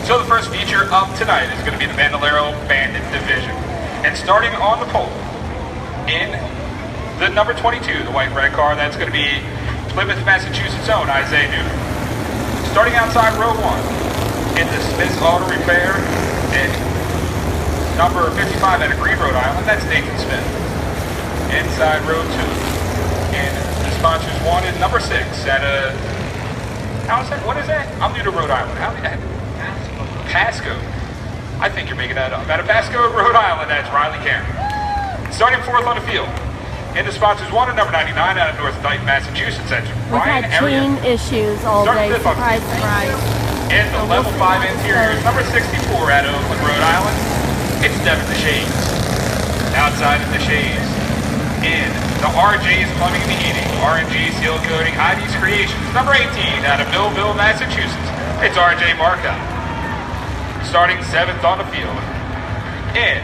So the first feature of tonight is going to be the Bandolero Bandit Division. And starting on the pole, in the number 22, the white red car, that's going to be Plymouth, Massachusetts' own Isaiah Newton. Starting outside row 1, in the Smith's Auto Repair, and number 55 out of Green, Rhode Island, that's Nathan Smith. Inside row 2, in the sponsors 1 and number 6 at a, how is that? What is that? I'm new to Rhode Island. How Pasco. I think you're making that up. Out of Pasco, Rhode Island, that's Riley Cameron. Starting 4th on the field. In the sponsors 1 and number 99 out of North Dayton, Massachusetts, that's Ryan We've had chain issues all day. Surprise, surprise. In the level 5 interior, number 64 out of Oakland, Rhode Island, it's Devin DeShays. Outside of DeShays, in the RJ's Plumbing and Heating, RNG Seal Coating, ID's Creations, number 18 out of Millville, Massachusetts, it's RJ Marcotte. Starting 7th on the field. In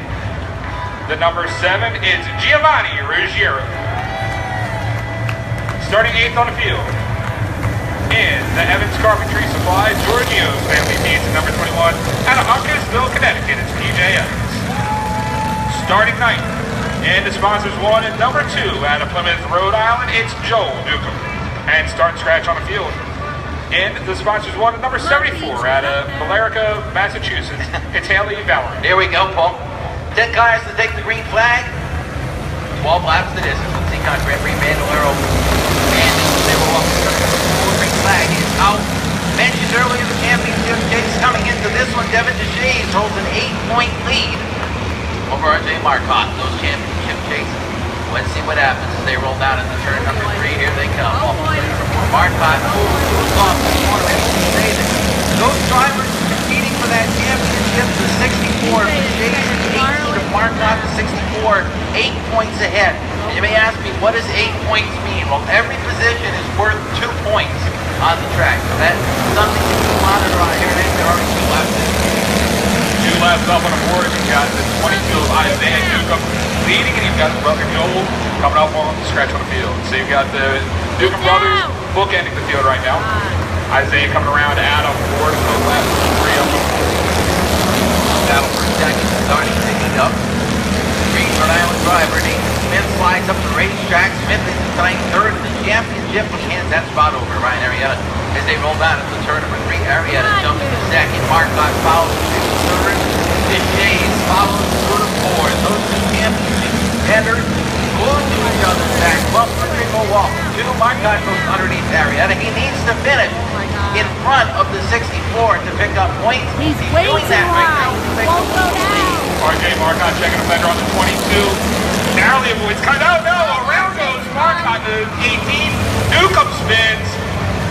the number 7 is Giovanni Ruggiero. Starting 8th on the field. In the Evans Carpentry Supply, Giorgio's Family Pizza, number 21, out of Uncasville, Connecticut, it's PJ Evans. Starting 9th, and the sponsors 1 and number 2 out of Plymouth, Rhode Island, it's Joel Newcomb. And starting scratch on the field. And the sponsors 1 and number 74 out of Valerica, Massachusetts, it's Haley Valerie. Here we go, Paul. 10 cars to take the green flag. 12 laps to distance. The Seekonk Grand Prix Bandolero Bandits. They will walk the green flag is out. Mentioned earlier, the championship chase coming into this one. Devin DeShays holds an 8-point lead over RJ Marcotte. Those championship chases. Let's see what happens as they roll down into turn number 3. Here they come. Marcotte moves off the corner. Those drivers competing for that championship, the 64, DeShays 18 of Marcotte, the 64, 8 points ahead. And you may ask me, what does 8 points mean? Well, every position is worth 2 points on the track. So that's something to monitor on here. There are 2 laps in. 2 laps up on the board. You've got the 22 of Isaiah Newcomb leading, and you've got the brother Joel coming up on the scratch on the field. So you've got the Newcomb brothers bookending the field right now. Isaiah coming around out on the board, so last 3 of them. Battle for second, starting picking up. Green Rhode Island driver Nathan Smith slides up the racetrack. Smith is assigned 3rd in the championship, but he hands that spot over to Ryan Arrieta as they roll down into turn number 3. Arrieta jumps to 2nd. Marcotte follows to 3rd. DeShays follows through to 4th. Those 2 championship contenders glued to each other's back. Bumper they go off. 2. Marcotte goes underneath Arrieta. He needs to finish in front of the 64 to pick up points. He's way doing too that right high. now. Won't go down. RJ Marcotte checking the fender on the 22. Narrowly avoids cut. Oh no, around goes Marcotte to 18. Newcomb spins.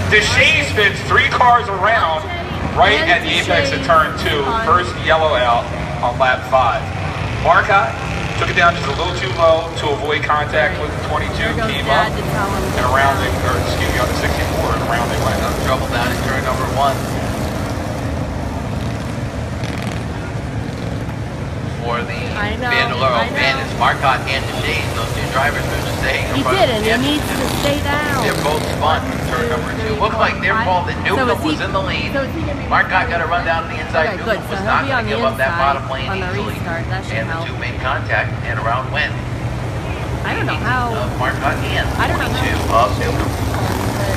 DeShays spins 3 cars around right at the apex of turn 2. First yellow out on lap 5. Marcotte took it down just a little too low to avoid contact with the 22. Came up and around it, or excuse me, on the 64 and around they went. Trouble down in turn number 1. For the Bandolero Bandits, Marcotte and DeShays, those 2 drivers are just staying in front of He needs to stay down. They're both spun in turn number 2. Looked like their fault that Newcomb was in the lead. Marcotte got to run down to the inside. Newcomb was not going to give up that bottom lane easily. And the 2 made contact and around went. I don't know how. Marcotte and 22 of Newcomb.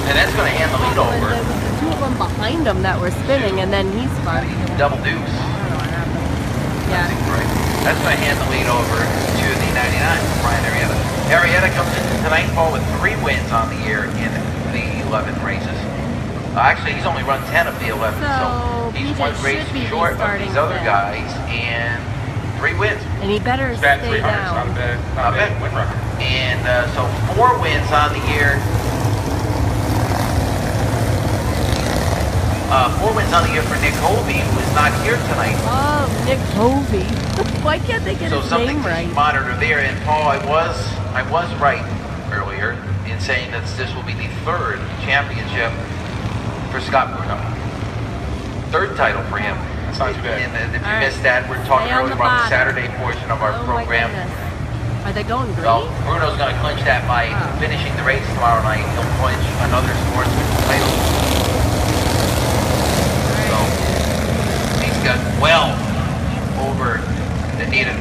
And that's going to hand the lead over. There was the 2 of them behind him that were spinning, and then he spun. Double deuce. Yeah. Right. That's going to hand the lead over to the 99 from Ryan Arrieta. Arrieta comes into tonight Paul with 3 wins on the year in the 11 races. Actually, he's only run 10 of the 11, so he's 1 race short of these other guys and 3 wins. And he better stay down. Not a bad win record. And so 4 wins on the year. 4 wins on the year for Nick Hovey, who is not here tonight. Oh, Nick Hovey. Why can't they get his name right? So something to monitor there. And Paul, I was right earlier in saying that this will be the 3rd championship for Scott Bruno. 3rd title for him. That's not too bad. And if you missed that, we're talking earlier about the Saturday portion of our program. Are they going green? So Bruno's going to clinch that by finishing the race tomorrow night. He'll clinch another sportsman title. So these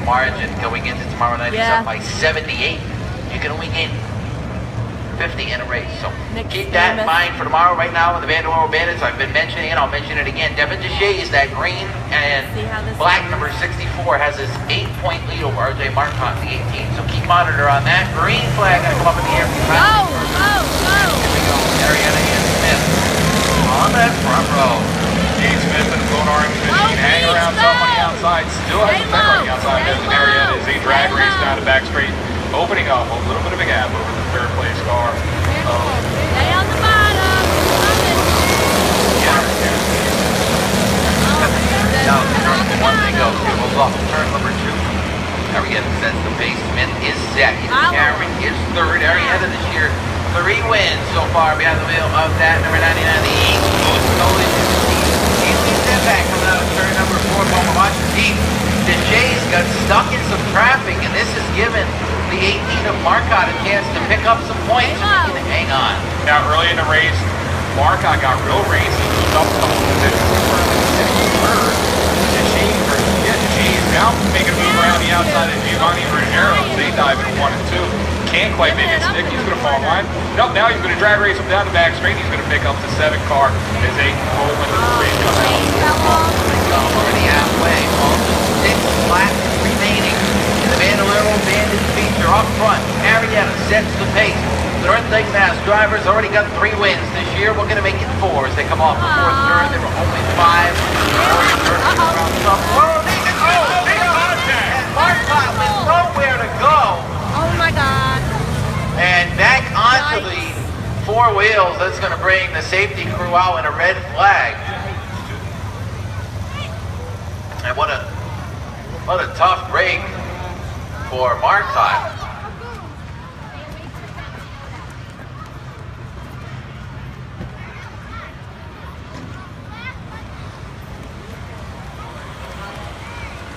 margin going into tomorrow night. He's up by 78. You can only gain 50 in a race. So keep that in mind for tomorrow. Right now, the Vandalero Bandits, I've been mentioning it, I'll mention it again. Devin Deshays, that green and black number 64, has his 8-point lead over RJ Marcotte, the 18. So keep monitor on that. Green flag gonna come up in the air. Go! Here we go. Arietta and Smith on that front row. Jade Smith and the Blown Orange Machine hanging around some on the outside. Still has a pen on the outside. There's an Arietta as a drag race down the back straight, opening up a little bit of a gap over the third place car. Stay on the bottom. Now, turn number 1 they go. Goes off turn number 2. Arietta sets the pace. Smith is second. Cameron is third. Arietta this year, 3 wins so far behind the wheel of that number 99, the East Coast College. He's step back coming out of turn number 4. While we're watching deep, Deshays got stuck in some traffic, and this has given the 18 of Marcotte a chance to pick up some points and hang on. Now, early in the race, Marcotte got real racy. He jumped a couple positions. Deshays now making a move around the outside of Giovanni Ruggiero. They dive in 1 and 2. Can't quite make it stick. He's going to fall in line. Nope, now he's going to drag race him down the back straight. He's going to pick up the 7 car as they roll into the race. Over the halfway. Also 6 laps remaining in the Vandalero Bandit feature up front. Arietta sets the pace. North Lake Mass drivers already got 3 wins this year. We're going to make it 4 as they come off the 4th turn. There were only 5. And Marcotte with nowhere to go. Oh my God. And back onto the 4 wheels. That's going to bring the safety crew out in a red flag. And what a tough break for Marcotte.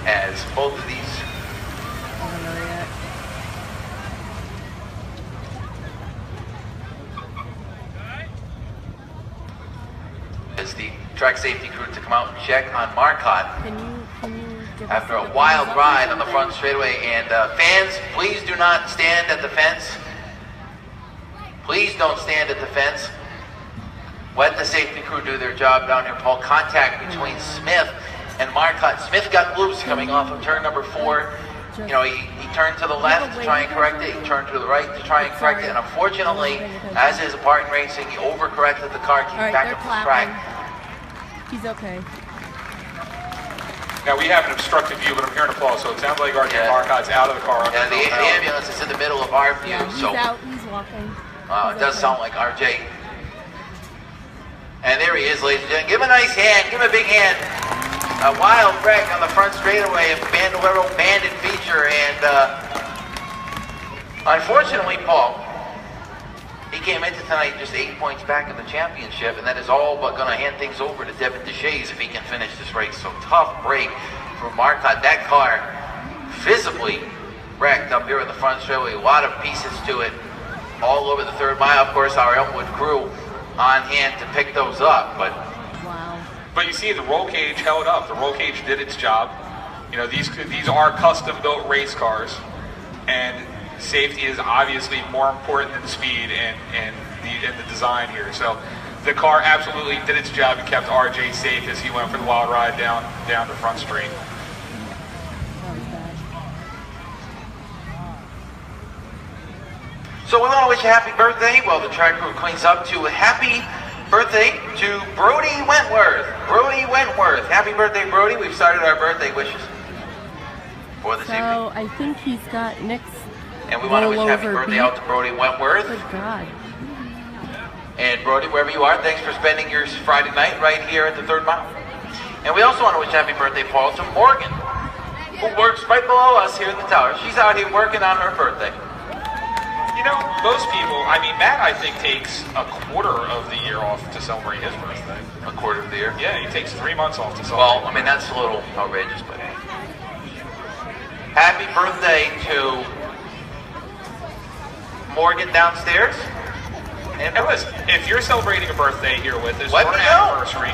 As both of these as the track safety crew to come out and check on Marcotte. Can you give After us a the wild results ride or on the something? front straightaway. And fans, please do not stand at the fence. Please don't stand at the fence. Let the safety crew do their job down here. Paul, contact between Smith and Marcotte. Smith got loose coming off of turn number 4. You know, he turned to the left to try and correct it. He turned to the right to try and correct it. And unfortunately, as is a part in racing, he overcorrected the car, came back up the track. He's okay. Now, we have an obstructed view, but I'm hearing applause, so it sounds like RJ Marcotte's out of the car. Yeah, the ambulance is in the middle of our view. Yeah, he's so out, he's walking. It does sound like RJ. And there he is, ladies and gentlemen. Give him a nice hand. Give him a big hand. A wild wreck on the front straightaway of Bandolero Bandit feature. And unfortunately, Paul, he came into tonight just 8 points back in the championship. And that is all but going to hand things over to Devin Deshays if he can finish this race. So tough break for Marcotte. That car visibly wrecked up here in the front straightaway. A lot of pieces to it all over the 3rd mile. Of course, our Elmwood crew on hand to pick those up. But you see, the roll cage held up. The roll cage did its job. You know, these are custom-built race cars, and safety is obviously more important than speed and the design here. So the car absolutely did its job and kept RJ safe as he went for the wild ride down the front straight. So we want to wish a happy birthday. Well, the track crew cleans up to a happy birthday to Brody Wentworth. Brody Wentworth. Happy birthday, Brody. We've started our birthday wishes for this evening. So I think he's got Nick's And we want to wish happy birthday out to Brody Wentworth. Good God. And Brody, wherever you are, thanks for spending your Friday night right here at the 3rd mile. And we also want to wish happy birthday, Paul, to Morgan, who works right below us here in the tower. She's out here working on her birthday. You know, most people, I mean, Matt, I think, takes a quarter of the year off to celebrate his birthday. A quarter of the year? Yeah, he takes 3 months off to celebrate. Well, I mean, that's a little outrageous, but happy birthday to Morgan downstairs. And listen, if you're celebrating a birthday here with us, Let or me an know. anniversary,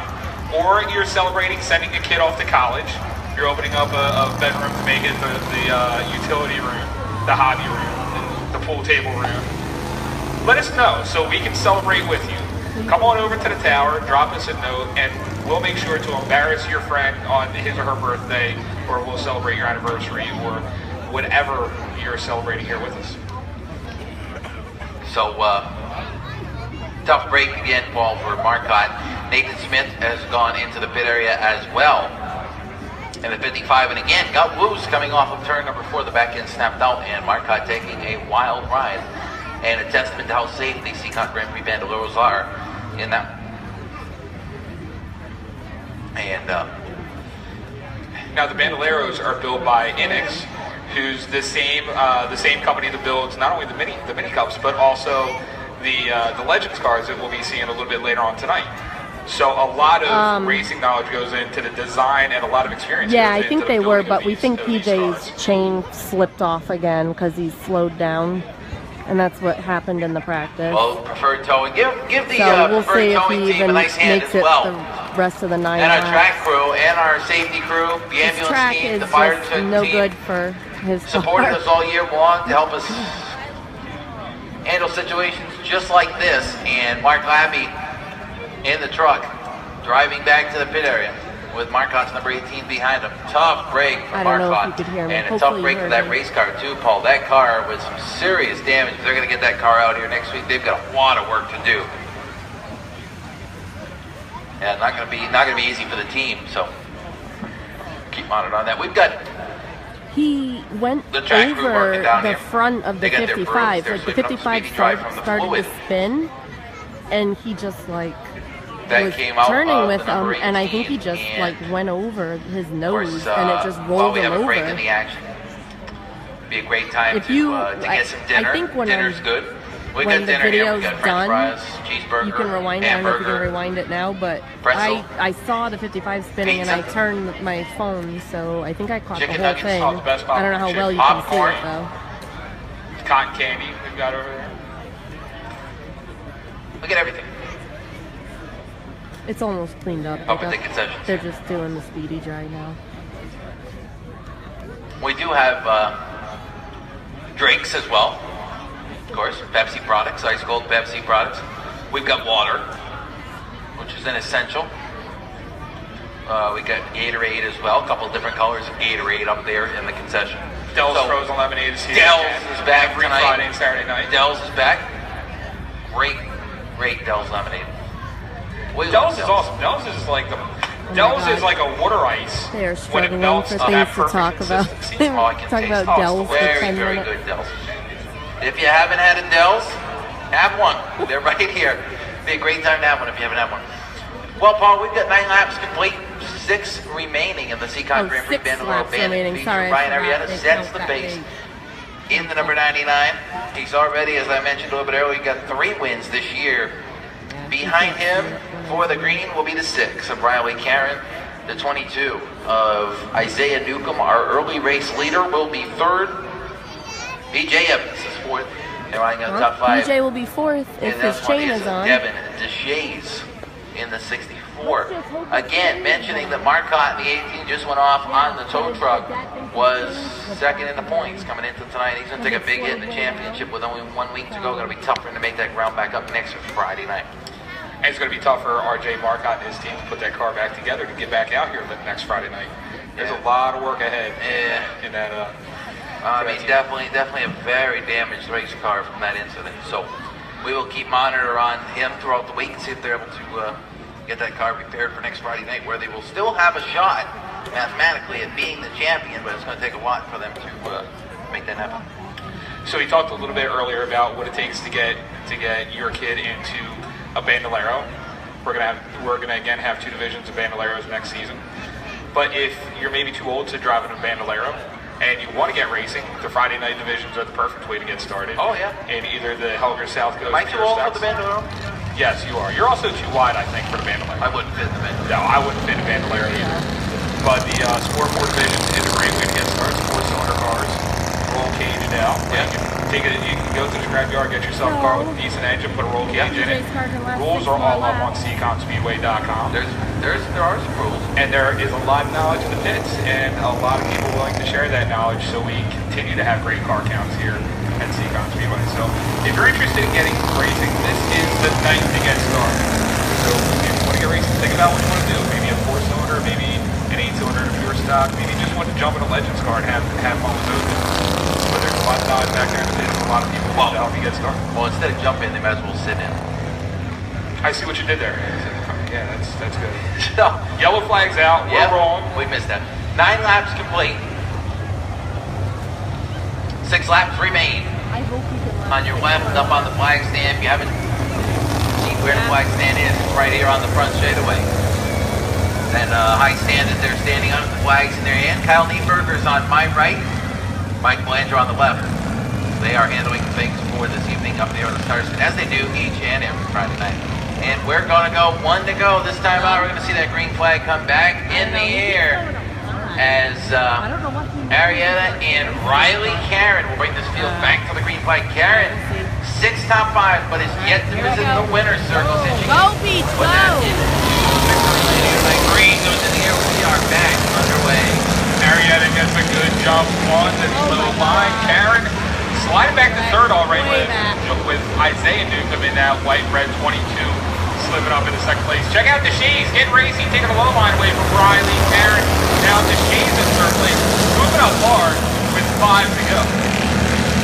or you're celebrating sending a kid off to college, you're opening up a bedroom to make it the utility room, the hobby room, the pool table room, let us know so we can celebrate with you. Come on over to the tower, drop us a note, and we'll make sure to embarrass your friend on his or her birthday, or we'll celebrate your anniversary, or whatever you're celebrating here with us. So, tough break again, Paul, for Marcotte. Nathan Smith has gone into the pit area as well. And the 55, and again, got loose coming off of turn number 4. The back end snapped out, and Marcotte taking a wild ride. And a testament to how safe the Seekonk Grand Prix bandoleros are in that. And now the bandoleros are built by Inex, who's the same company that builds not only the mini cups, but also the Legends cars that we'll be seeing a little bit later on tonight. So a lot of racing knowledge goes into the design, and a lot of experience. Yeah, I think they were, but we think PJ's chain slipped off again because he's slowed down, and that's what happened in the practice. Well, preferred towing. Give the we'll see preferred if towing he team even a nice hand makes as well. it the rest of the 9 And our laps. track crew, and our safety crew, the His ambulance track team, is the fire just team. no good for his Supported car. us all year long to help us handle situations just like this. And Mark Labby in the truck, driving back to the pit area with Marcotte's number 18 behind him. Tough break for I don't know if Marcotte. you could hear me. And a Hopefully tough break you for heard that me. race car too, Paul. That car with some serious damage. They're going to get that car out here next week. They've got a lot of work to do. And not going to be easy for the team. So keep monitoring on that. We've got He went the track crew over working down the here. front of the They got their 55. brooms. They're Like the sweeping up 55 speedy drive from the started fluid. to spin, and he just like That was came out turning of with the number him, and I think he 18, just and like went over his of nose, course, and it just while rolled we him have a over. break in the action, be a great time If to you- get some dinner. I think when Dinner's good. We when got the dinner here. We video's got French done, fries, cheeseburger, you can rewind it. I don't know if you can hamburger. rewind it now, but pretzel, I saw the 55 spinning, and I pizza, turned my phone, so I think I caught chicken the whole nuggets, thing. oh, the best I don't know how popcorn well you chicken, can see it popcorn. though. Cotton candy we've got over there. Look at everything. It's almost cleaned up. Up at the concessions. They're just doing the speedy dry now. We do have drinks as well. Of course, Pepsi products, ice cold Pepsi products. We've got water, which is an essential. We got Gatorade as well. A couple different colors of Gatorade up there in the concession. Dell's So, frozen lemonade is here. Dell's again, is back every tonight. Friday and Saturday night. Dell's is back. Great Dell's lemonade. We Dell's love is awesome. Dell's is like the Dell's God. is like a water ice. They are when it struggling melts for to that things to perfect talk about. consistency. Oh, I can Talk taste about it. Dell's for Very, 10 very minutes. good Dell's. If you haven't had a Dell's, have one. They're right here. Be a great time to have one if you haven't had one. Well, Paul, we've got 9 laps complete. 6 remaining in the Seekonk Grand Prix 6 Bandolero laps remaining. Feature. Sorry, I Ryan forgot Arrieta they sets count the that pace big. in the number 99. He's already, as I mentioned a little bit earlier, got 3 wins this year. Behind him for the green will be the 6 of Riley Karen. The 22 of Isaiah Newcomb, our early race leader, will be 3rd. BJ Evans is 4th. They're running in the top 5. BJ will be 4th if And his that one chain is on. Devin Deshays in the 64. Again, mentioning that Marcotte in the 18 just went off on the tow truck, was 2nd in the points coming into tonight. He's going to take a big hit in the championship with only 1 week to go. Going to be tough for him to make that ground back up next Friday night. And it's going to be tough for RJ Marcotte and his team to put that car back together to get back out here next Friday night. There's a lot of work ahead in that. I mean, definitely a very damaged race car from that incident. So we will keep monitor on him throughout the week and see if they're able to get that car prepared for next Friday night, where they will still have a shot mathematically at being the champion, but it's going to take a lot for them to make that happen. So we talked a little bit earlier about what it takes to get your kid into a bandolero. We're gonna again have 2 divisions of bandoleros next season. But if you're maybe too old to drive in a bandolero and you want to get racing, the Friday night divisions are the perfect way to get started. Oh yeah. In either the Helger South Coast. Am I too old for the Stocks. bandolero? Yes, you are. You're also too wide, I think, for the bandolero. I wouldn't fit in the bandolero. No, I wouldn't fit a bandolero either. But the Sport 4 division is a great way to get started. 4-cylinder cars, roll caged out. Yeah. You can go to the scrapyard, get yourself a car with a decent engine, put a roll cage in it. Rules are all up on SeekonkSpeedway.com. There are some rules. And there is a lot of knowledge in the pits, and a lot of people willing to share that knowledge, so we continue to have great car counts here at Seekonk Speedway. So if you're interested in getting racing, this is the night to get started. So if you want to get racing, think about what you want to do. Maybe a 4-cylinder, maybe an 8-cylinder in a pure stock, maybe just want to jump in a Legends car and have fun with those things. But there's a lot of knowledge back there in the pits, a lot of people want to help you get started. Well, instead of jumping, they might as well sit in. I see what you did there. Yeah, that's good. So, Yellow flag's out. We're rolling. We missed that. 9 laps complete. 6 laps remain. I hope you can On your left, up on the flag stand. If you haven't seen where the flag stand is, it's right here on the front straightaway. Then high stand that they're standing on with the flags in their hand. Kyle Nienberger's on my right. Mike Belanger on the left. They are handling things for this evening up there on the start stand, as they do each and every Friday night. And we're going to go 1 to go. This time out, we're going to see that green flag come back in the air as Arietta and Riley Karen will bring this field back to the green flag. Karen, 6 top 5, but is yet to visit the winner's circle. Go, Peach, go! Green goes in the air. We are back underway. Arietta gets a good jump on the little line. Karen sliding back to third already with Isaiah Newcomb in that white red 22, slipping up into second place. Check out the Shays, getting racing, taking a low line away from Riley. Karen down to Shays in third place, moving up hard with 5 to go.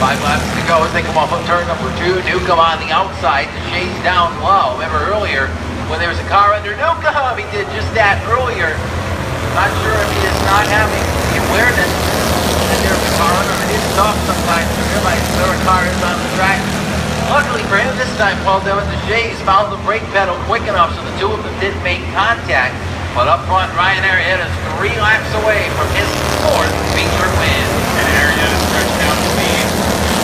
5 laps to go as they come off of turn number 2. Newcomb on the outside, the Shays down low. Remember earlier when there was a car under Newcomb, he did just that earlier. Not sure if he is not having the awareness that there's a car under. It is tough sometimes to realize there are cars on the track. Luckily for him this time, Paul Devin, the Shays found the brake pedal quick enough so the two of them didn't make contact. But up front, Ryan Arietta is 3 laps away from his 4th feature win. And Arietta stretched down the lead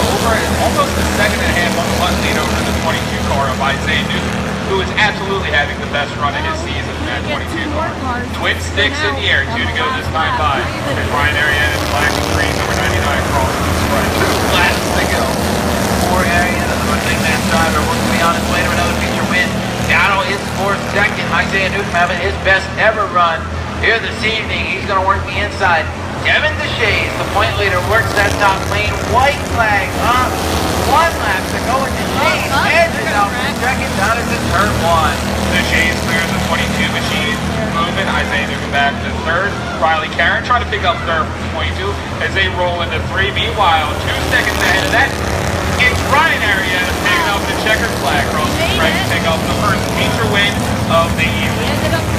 over almost a second and a half on the left lead over the 22 car of Isaiah Newcomb, who is absolutely having the best run of his season in that 22 car. Twin sticks in the air, 2 to go this time by. And Ryan Arietta is black and green, number 99 crosses the strike. 2 laps to go. For Arietta, the running man driver, looks to be on his way to another feature win. Battle is for second. Isaiah Newcomb having his best ever run here this evening. He's going to work the inside. Devin DeShays, the point leader, works that top lane. White flag up. 1 lap to go, and DeShays edges out for second down into turn 1. DeShays clears the 22 machine, moving. Isaiah Newcomb back to third. Riley Karen trying to pick up third from 22 as they roll into 3. Meanwhile, 2 seconds ahead of that, it's Ryan Arietta picking up the checkered flag across the track to pick up the first feature win of the evening.